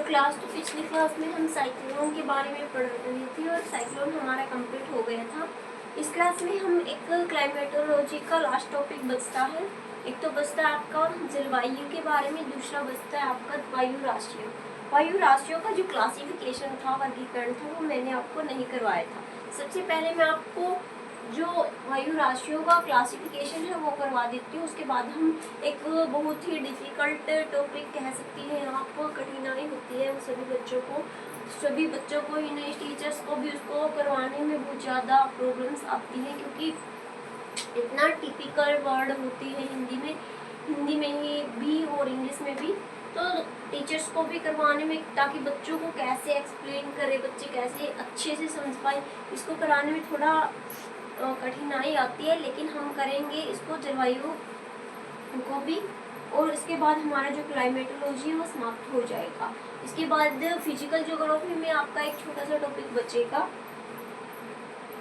Class तो पिछली class में हम साइक्लोन के बारे में पढ़ रही थी और साइक्लोन हमारा कंप्लीट हो गया था। इस क्लास में हम एक क्लाइमेटोलॉजी का लास्ट टॉपिक बचता है। एक तो बचता है आपका जलवायु के बारे में, दूसरा बचता है आपका वायु राशियों। वायु राशियों का जो क्लासिफिकेशन था, वर्गीकरण था, वो मैंने आपको नहीं करवाया था। सबसे पहले मैं आपको जो वायु राशियों का क्लासिफिकेशन है वो करवा देती हूँ। उसके बाद हम एक बहुत ही डिफिकल्ट टॉपिक कह सकती हैं आपको, कठिनाई होती है सभी बच्चों को इन टीचर्स को भी उसको करवाने में बहुत ज़्यादा प्रॉब्लम्स आती हैं, क्योंकि इतना टिपिकल वर्ड होती है हिंदी में ही भी और इंग्लिश में भी। तो टीचर्स को भी करवाने में, ताकि बच्चों को कैसे एक्सप्लेन करे, बच्चे कैसे अच्छे से समझ पाए, इसको कराने में थोड़ा कठिनाई आती है। लेकिन हम करेंगे इसको, जलवायु को भी। और इसके बाद हमारा जो क्लाइमेटोलॉजी है वो समाप्त हो जाएगा। इसके बाद फिजिकल ज्योग्राफी में आपका एक छोटा सा टॉपिक बचेगा,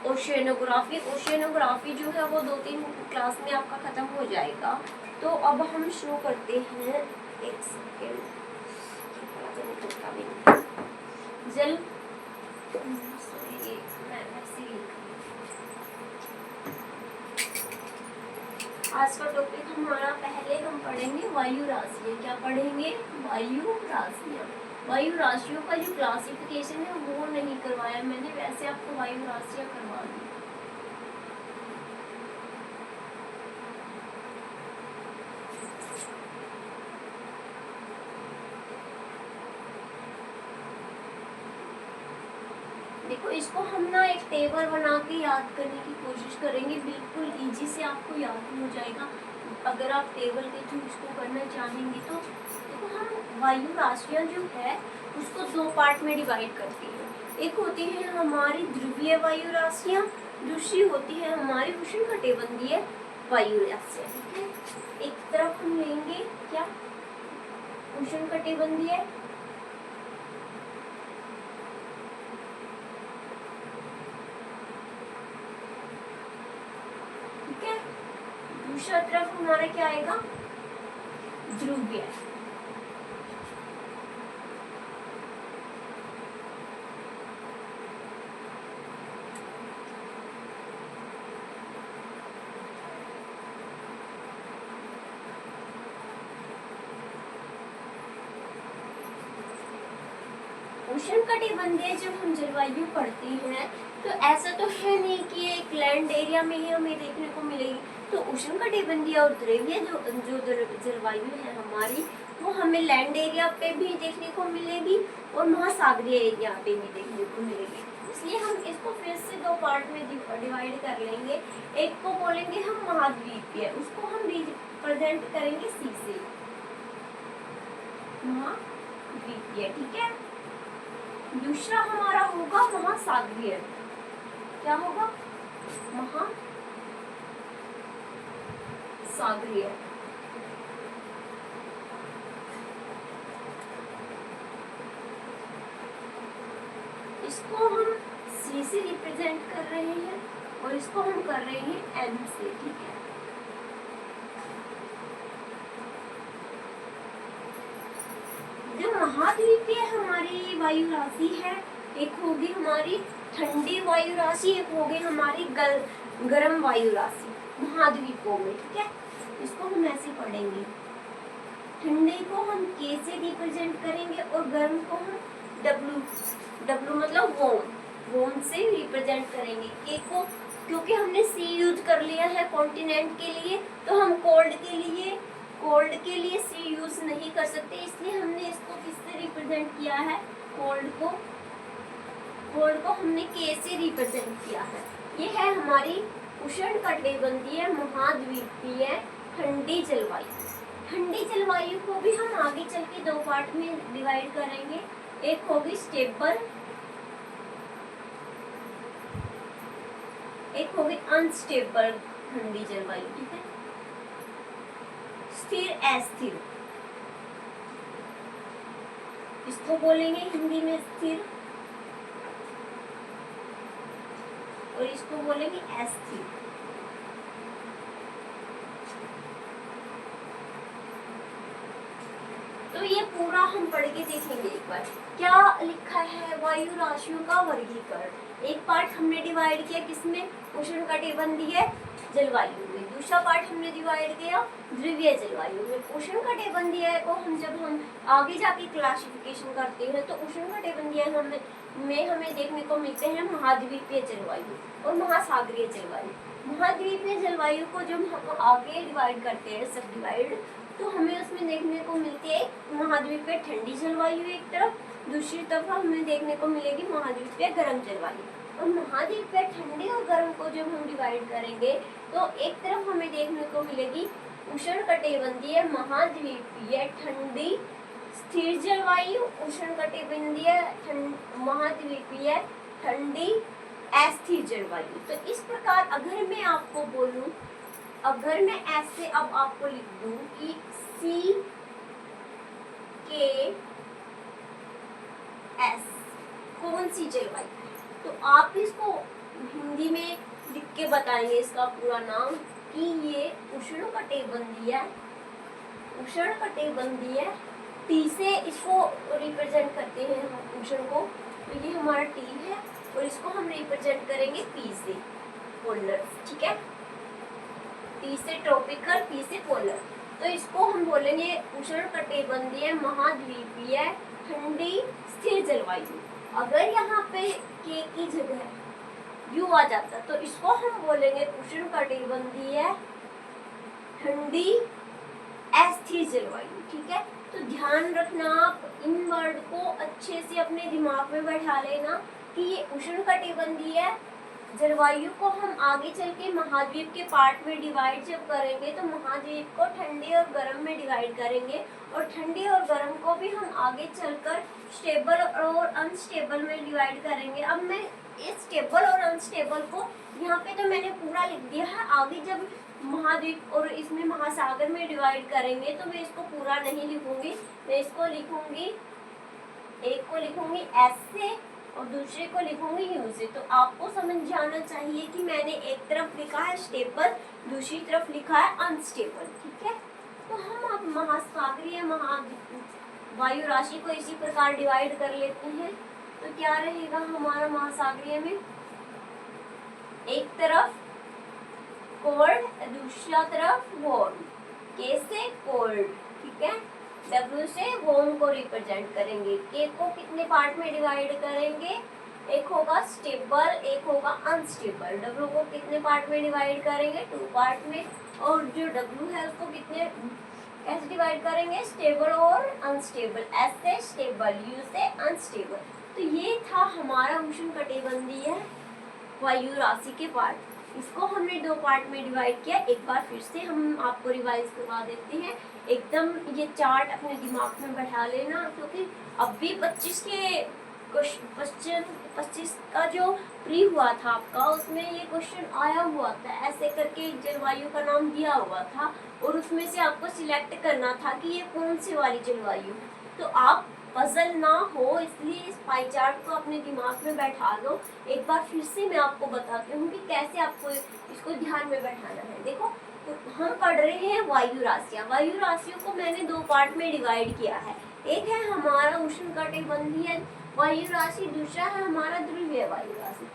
ओशियनोग्राफी। ओशियनोग्राफी जो है वो 2-3 क्लास में आपका खत्म हो जाएगा। तो अब हम शुरू करते हैं। एक सेकेंड, जल आज का टॉपिक हमारा पहले हम पढ़ेंगे वायु राशियाँ। क्या पढ़ेंगे? वायु राशियाँ। वायु राशियों का जो क्लासिफिकेशन है वो नहीं करवाया मैंने, वैसे आपको वायु राशियाँ करवा दी। देखो, इसको हम ना एक टेबल बना के याद करने की कोशिश करेंगे, बिल्कुल इजी से आपको याद हो जाएगा अगर आप टेबल के थ्रू इसको करना चाहेंगे। तो देखो, हम वायु राशियाँ जो है उसको 2 पार्ट में डिवाइड करते हैं। एक होती है हमारी ध्रुवीय वायु राशियाँ, दूसरी होती है हमारी उष्णकटिबंधीय वायु राशियाँ। ठीक है, एक तरफ हम लेंगे क्या, उष्णकटिबंधीय, दूसरा तरफ हमारा क्या आएगा, ध्रुवीय। उष्णकटिबंधीय जब हम जलवायु पढ़ते हैं तो ऐसा तो है नहीं कि एक लैंड एरिया में ही हमें देखने को मिलेगी। तो उष्णकटिबंधीय और ध्रुवीय जो जलवायु है हमारी, वो हमें लैंड एरिया पे भी देखने को मिलेगी और महासागरीय एरिया पे भी देखने को मिलेगी। इसलिए हम इसको फिर से 2 पार्ट में डिवाइड कर लेंगे। एक को बोलेंगे हम महाद्वीपीय, उसको हम रिप्रेजेंट करेंगे सी से, महाद्वीपीय। ठीक है, दूसरा हमारा होगा महासागरीय। क्या होगा? महासागरीय। इसको हम सी से रिप्रेजेंट कर रहे हैं और इसको हम कर रहे हैं एम से। ठीक है, जो महाद्वीपीय हमारी वायु राशि है, एक होगी हमारी ठंडी वायु राशि, एक होगी हमारी गर्म वायु राशि महाद्वीपों में। ठीक है, इसको हम ऐसे पढ़ेंगे, ठंडे को हम के से रिप्रेजेंट करेंगे और गर्म को हम डब्ल्यू मतलब वोम से रिप्रेजेंट करेंगे। के को क्योंकि हमने सी यूज कर लिया है कॉन्टिनेंट के लिए, तो हम कोल्ड के लिए सी यूज नहीं कर सकते, इसलिए हमने इसको किससे रिप्रेजेंट किया है, कोल्ड को हमने के से रिप्रेजेंट किया है। ये है हमारी उष्णकटिबंधीय महाद्वीपीय ठंडी जलवायु। ठंडी जलवायु को भी हम आगे चल के 2 पार्ट में डिवाइड करेंगे। एक होगी स्टेबल, एक होगी अनस्टेबल ठंडी जलवायु। ठीक है, स्थिर, अस्थिर, इसको बोलेंगे हिंदी में स्थिर, और इसको बोलेंगे अस्थिर। तो ये पूरा हम पढ़ के देखेंगे एक बार। क्या लिखा है, वायु राशियों का वर्गीकरण। एक पार्ट हमने डिवाइड किया किसमें, उष्णकटिबंधीय जलवायु में। दूसरा पार्ट हमने डिवाइड किया ध्रुवीय जलवायु में। उष्णकटिबंधीय को हम जब हम आगे जाके क्लासिफिकेशन करते हैं तो उष्णकटिबंधीय में हमें देखने को मिलते हैं महाद्वीपीय जलवायु और महासागरीय जलवायु। महाद्वीपीय जलवायु को जब हम आगे डिवाइड करते हैं सब डिवाइड, तो हमें उसमें देखने को मिलती है महाद्वीपीय ठंडी जलवायु एक तरफ, दूसरी तरफ हमें देखने को मिलेगी महाद्वीपीय गर्म जलवायु। और महाद्वीपीय ठंडी और गर्म को जब हम डिवाइड करेंगे तो एक तरफ हमें देखने को मिलेगी उष्णकटिबंधीय महाद्वीपीय ठंडी स्थिर जलवायु, उष्णकटिबंधीय महाद्वीपीय ठंडी अस्थिर जलवायु। तो इस प्रकार अगर मैं आपको बोलूं, अगर मैं ऐसे अब आपको लिख दूं कि CKS कौन सी जलवायु है, तो आप इसको हिंदी में लिख के बताएंगे इसका पूरा नाम कि ये उष्णकटिबंधीय टी से इसको रिप्रेजेंट करते हैं हम उष्ण को, तो ये हमारा टी है और इसको हम रिप्रेजेंट करेंगे P से पोलर, ठीक है। T से ट्रॉपिकल, P से पोलर, तो इसको हम बोलेंगे उष्णकटिबंधीय महाद्वीपीय ठंडी स्थिर जलवायु। अगर यहाँ पे K की जगह U आ जाता तो इसको हम बोलेंगे उष्णकटिबंधीय ठंडी अस्थिर जलवायु, ठीक है। तो ध्यान रखना, आप इन वर्ड को अच्छे से अपने दिमाग में बैठा लेना कि ये उष्णकटिबंधीय जलवायु को हम आगे चल के महाद्वीप के पार्ट में डिवाइड जब करेंगे तो महाद्वीप को ठंडी और गर्म में डिवाइड करेंगे, और ठंडी और गर्म को भी हम आगे चलकर स्टेबल और अनस्टेबल में डिवाइड करेंगे। अब मैं इस स्टेबल और अनस्टेबल को यहाँ पे तो मैंने पूरा लिख दिया है, आगे जब महाद्वीप और इसमें महासागर में डिवाइड करेंगे तो मैं इसको पूरा नहीं लिखूंगी, मैं इसको लिखूंगी, एक को लिखूंगी S से और दूसरे को लिखूंगी U से। तो आपको समझ जाना चाहिए कि मैंने एक तरफ लिखा है स्टेबल, दूसरी तरफ लिखा है अनस्टेबल, ठीक है। तो हम अब महासागरीय वायु राशि को इसी प्रकार डिवाइड कर लेते हैं। तो क्या रहेगा हमारा महासागरीय में, एक तरफ कोल्ड, दूसरा तरफ वार्म। K से कोल्ड, ठीक है। W से वार्म को रिप्रेजेंट करेंगे। K को कितने पार्ट में डिवाइड करेंगे, एक होगा स्टेबल, एक होगा अनस्टेबल। W को कितने पार्ट में डिवाइड करेंगे, 2 पार्ट में। और जो W है उसको कितने कैसे डिवाइड करेंगे, स्टेबल और अनस्टेबल। S से स्टेबल, U से अनस्टेबल। तो ये था हमारा उष्णकटिबंधीय वायु राशि के पार्ट। इसको हमने 2 पार्ट में डिवाइड किया। एक बार फिर से हम आपको रिवाइज करवा देते हैं, एकदम ये चार्ट अपने दिमाग में बैठा लेना, क्योंकि अब भी 25 का जो प्री हुआ था आपका, उसमें ये क्वेश्चन आया हुआ था, ऐसे करके जलवायु का नाम दिया हुआ था और उसमें से आपको सिलेक्ट करना था कि ये कौन सी वाली जलवायु। तो आप पजल ना हो इसलिए इस पाई चार्ट को अपने दिमाग में बैठा लो। एक बार फिर से मैं आपको बताती हूँ कि कैसे आपको इसको ध्यान में बैठाना है। देखो, तो हम पढ़ रहे हैं वायु राशियाँ। वायु राशियों को मैंने 2 पार्ट में डिवाइड किया है। एक है हमारा उष्णकटिबंधीय वायु राशि, दूसरा है हमारा ध्रुवीय वायु राशि।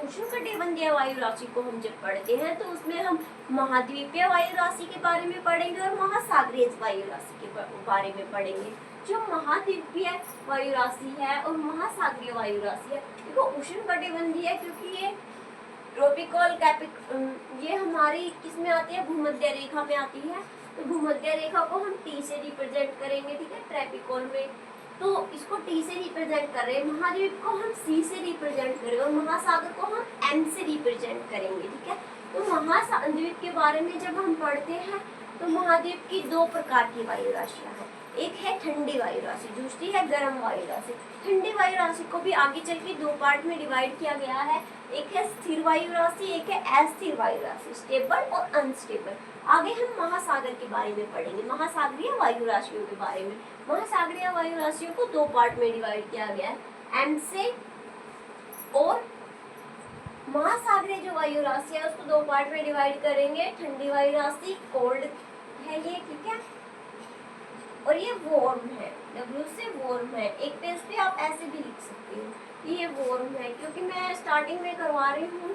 उष्णकटिबंधीय वायु राशि को हम जब पढ़ते हैं तो उसमें हम महाद्वीपीय वायु राशि के बारे में पढ़ेंगे और महासागरीय वायु राशि के बारे में पढ़ेंगे। जो महाद्वीपीय वायु राशि है और महासागरीय वायु राशि है, देखो उष्णकटिबंधीय है क्योंकि ये ट्रॉपिकल ये हमारी किस में आती है, भूमध्य रेखा में आती है। तो भूमध्य रेखा को हम T से रिप्रेजेंट करेंगे, ठीक है, ट्रॉपिकल में। तो इसको T से रिप्रेजेंट कर रहे हैं, महाद्वीप को हम C से रिप्रेजेंट करेंगे और महासागर को हम M से रिप्रेजेंट करेंगे, ठीक है। तो महाद्वीप के बारे में जब हम पढ़ते हैं तो महाद्वीप की 2 प्रकार की वायु राशियाँ हैं। एक है ठंडी वायु राशि, दूसरी है गर्म वायु राशि। ठंडी वायु राशि को भी आगे चल के 2 पार्ट में डिवाइड किया गया है। एक है स्थिर वायु राशि, एक है अस्थिर वायु राशि, स्टेबल और अनस्टेबल। आगे हम महासागर के बारे में पढ़ेंगे, महासागरीय वायु राशियों के बारे में। महासागरीय वायु राशियों को 2 पार्ट में डिवाइड किया गया है, M से। और महासागरीय जो वायु राशि है उसको 2 पार्ट में डिवाइड करेंगे। ठंडी वायु राशि कोल्ड है ये, ठीक है, और ये वार्म है, W से वार्म है। एक पेज पे आप ऐसे भी लिख सकते हो ये वार्म है, क्योंकि मैं स्टार्टिंग में करवा रही हूँ।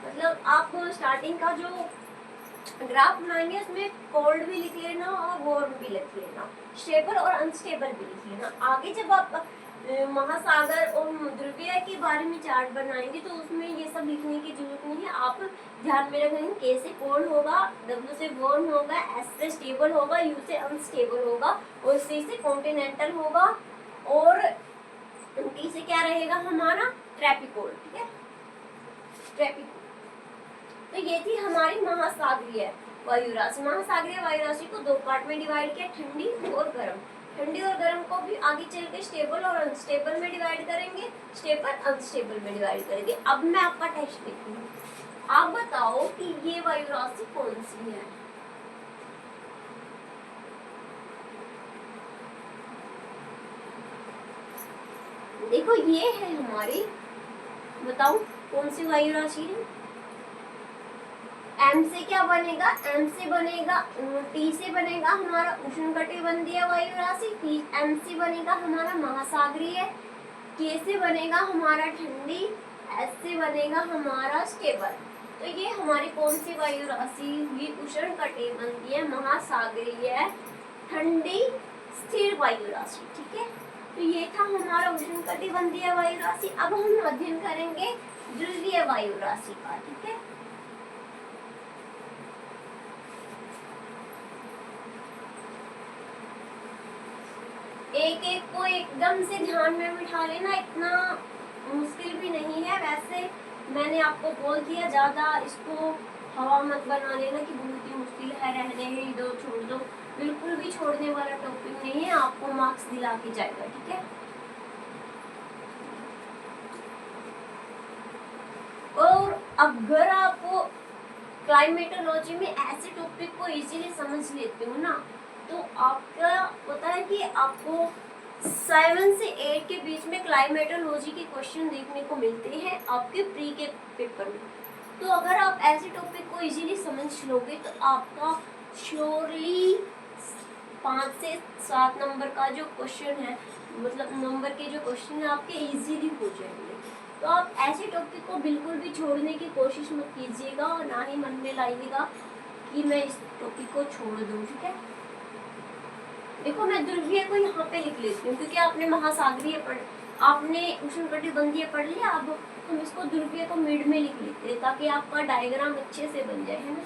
मतलब आप स्टार्टिंग का जो ग्राफ बनाएंगे उसमें कोल्ड भी लिख लेना और वार्म भी लिख लेना, स्टेबल और अनस्टेबल भी लिख लेना। आगे जब आप महासागर और ध्रुवीय के बारे में चार्ट बनाएंगे तो उसमें ये सब लिखने की जरूरत नहीं है। आप ध्यान में रखेंगे K से कोल्ड होगा, W से वार्म होगा, S से स्टेबल होगा, U से अनस्टेबल होगा और C से कॉन्टिनेंटल होगा और T से क्या रहेगा हमारा ट्रॉपिकल। ठीक है, ट्रॉपिकल। तो ये थी हमारी महासागरीय वायु राशि। महासागरीय वायु राशि को दो पार्ट में डिवाइड किया, ठंडी और गर्म। ठंडी और गर्म को भी आगे चल के स्टेबल और अनस्टेबल में डिवाइड करेंगे, स्टेबल अनस्टेबल में डिवाइड करेंगे। अब मैं आपका टेस्ट देखूंगी, आप बताओ कि ये वायु राशि कौन सी है। देखो ये है हमारी, बताओ कौन सी वायु राशि है। M से क्या बनेगा, M से बनेगा, T से बनेगा हमारा उष्णकटिबंधीय वायु राशि, M से बनेगा हमारा महासागरीय, K से बनेगा हमारा ठंडी, S से बनेगा हमारा स्टेबल। तो ये हमारी कौन सी वायु राशि हुई, उष्णकटिबंधीय महासागरीय ठंडी स्थिर वायु राशि। ठीक है, तो ये था हमारा उष्णकटिबंधीय वायु राशि। अब हम अध्ययन करेंगे ध्रुवीय वायु राशि का। ठीक है, एक एक को एकदम से ध्यान में बिठा लेना, इतना मुश्किल भी नहीं है। वैसे मैंने आपको बोल दिया, ज्यादा इसको हवा मत बना लेना कि बहुत ही मुश्किल है, रहने ही दो, छोड़ दो। बिल्कुल भी छोड़ने वाला टॉपिक नहीं है, आपको मार्क्स दिला के जाएगा। ठीक है, और अगर आप क्लाइमेटोलॉजी में ऐसे टॉपिक को इजीली समझ लेते हो ना, तो आपका पता है कि आपको 7 से 8 के बीच में क्लाइमेटोलॉजी के क्वेश्चन देखने को मिलते हैं आपके प्री के पेपर में। तो अगर आप ऐसे टॉपिक को इजीली समझ लोगे तो आपका श्योरली 5 से 7 नंबर का जो क्वेश्चन है, मतलब नंबर के जो क्वेश्चन है आपके इजीली हो जाएंगे। तो आप ऐसे टॉपिक को बिल्कुल भी छोड़ने की कोशिश मत कीजिएगा और ना ही मन में लाइएगा कि मैं इस टॉपिक को छोड़ दूँ। ठीक है, देखो मैं ध्रुवीय को यहाँ पे लिख लेती हूँ क्योंकि आपने महासागरीय पढ़, आपने उष्णकटिबंधीय पढ़ लिया। अब हम इसको ध्रुवीय को मिड में लिख लेते हैं ताकि आपका डायग्राम अच्छे से बन जाए, है ना।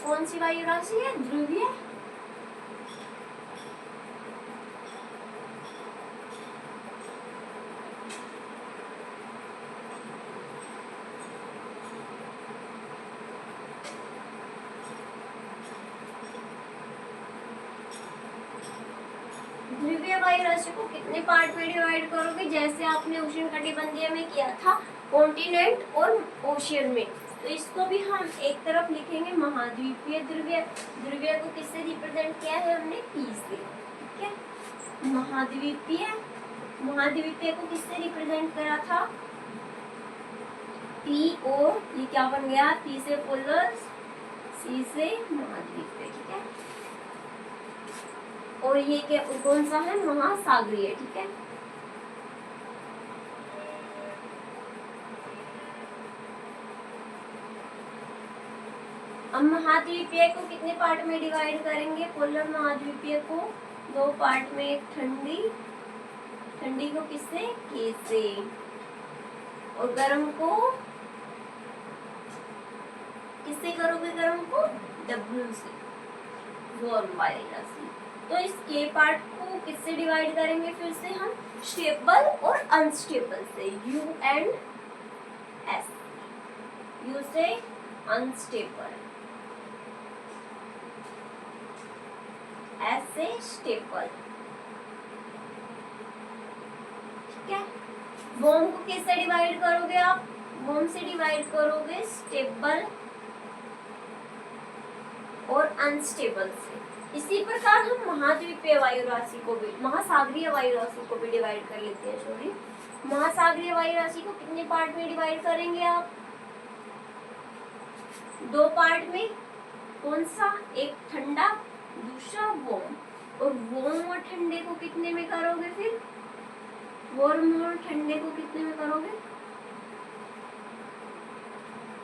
कौन सी वायु राशि है, ध्रुवीय। ध्रुवीय वायु राशि को कितने पार्ट में डिवाइड करोगे, जैसे आपने उष्णकटिबंधीय में किया था कॉन्टिनेंट और ओशियन में। तो इसको भी हम एक तरफ लिखेंगे महाद्वीपीय ध्रुवीय। ध्रुवीय को किससे रिप्रेजेंट किया है हमने, P से। ठीक है, महाद्वीपीय, महाद्वीपीय को किससे रिप्रेजेंट करा था, P, और ये क्या बन गया, P से पोलर, C से महाद्वीपीय। ठीक है, और ये क्या कौन सा है, महासागरीय। ठीक है, अब महाद्वीपीय को कितने पार्ट में डिवाइड करेंगे, पोलर महाद्वीपीय को 2 पार्ट में, एक ठंडी, ठंडी को किससे, K से, और गर्म को किससे करोगे, गर्म को W से, वार्म वायु राशि। तो इस K पार्ट को किससे डिवाइड करेंगे, फिर से हम स्टेबल और अनस्टेबल से, U एंड S। U से अनस्टेबल, S से स्टेबल। ठीक है, वार्म को किससे डिवाइड करोगे आप, वार्म से डिवाइड करोगे स्टेबल और अनस्टेबल से। इसी प्रकार हम महाद्वीपीय वायु राशि को भी, महासागरीय वायु राशि को भी डिवाइड कर लेते हैं। सॉरी, महासागरीय वायु राशि को कितने पार्ट में डिवाइड करेंगे आप, 2 पार्ट में। कौन सा, एक ठंडा, दूसरा वार्म। और वार्म और ठंडे को कितने में करोगे? फिर वार्म और ठंडे को कितने में करोगे?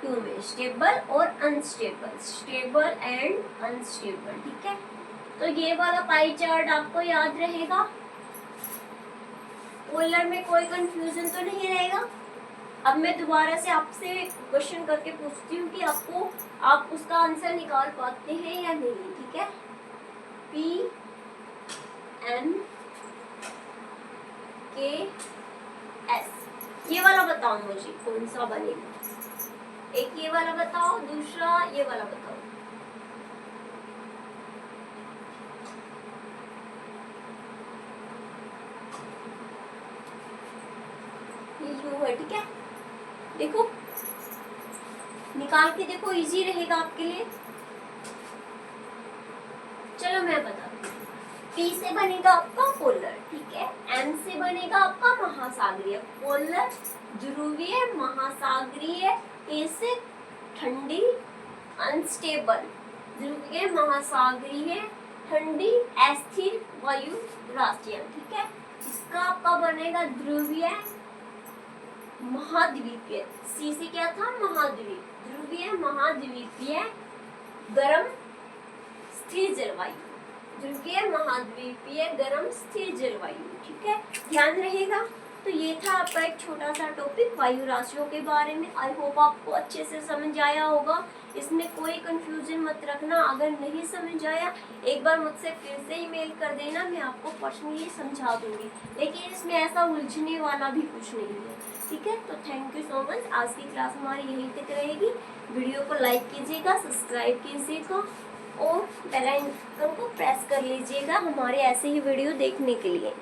2 में, स्टेबल और अनस्टेबल, स्टेबल एंड अनस्टेबल। ठीक है, तो ये वाला पाई चार्ट आपको याद रहेगा। पोलर में कोई कंफ्यूजन तो नहीं रहेगा। अब मैं दोबारा से आपसे क्वेश्चन करके पूछती हूँ कि आप उसका आंसर निकाल पाते हैं या नहीं। ठीक है, P N K S, ये वाला बताओ मुझे कौन सा बनेगा। एक ये वाला बताओ, दूसरा ये वाला बताओ। ये U है। ठीक है, देखो निकाल के देखो, इजी रहेगा आपके लिए। चलो मैं बताती हूँ। P से बनेगा आपका पोलर, ठीक है। M से बनेगा आपका महासागरीय, पोलर ध्रुवीय महासागरीय। K से ठंडी अनस्टेबल, ध्रुवीय महासागरीय ठंडी अस्थिर वायु राशियां। ठीक है, इसका आपका बनेगा ध्रुवीय महाद्वीपीय। C से क्या था? महाद्वीप, ध्रुवीय महाद्वीपीय गर्म स्थिर जलवायु, ध्रुवीय महाद्वीपीय गर्म स्थिर जलवायु। ठीक है, ध्यान रहेगा। तो ये था आपका एक छोटा सा टॉपिक वायु राशियों के बारे में। आई होप आपको अच्छे से समझ आया होगा। इसमें कोई कंफ्यूजन मत रखना। अगर नहीं समझ आया एक बार मुझसे फिर से ईमेल कर देना, मैं आपको पर्सनली समझा दूंगी। लेकिन इसमें ऐसा उलझने वाला भी कुछ नहीं है। ठीक है, तो थैंक यू सो मच। आज की क्लास हमारी यहीं तक रहेगी। वीडियो को लाइक कीजिएगा, सब्सक्राइब कीजिएगा और बेल आइकन को प्रेस कर लीजिएगा हमारे ऐसे ही वीडियो देखने के लिए।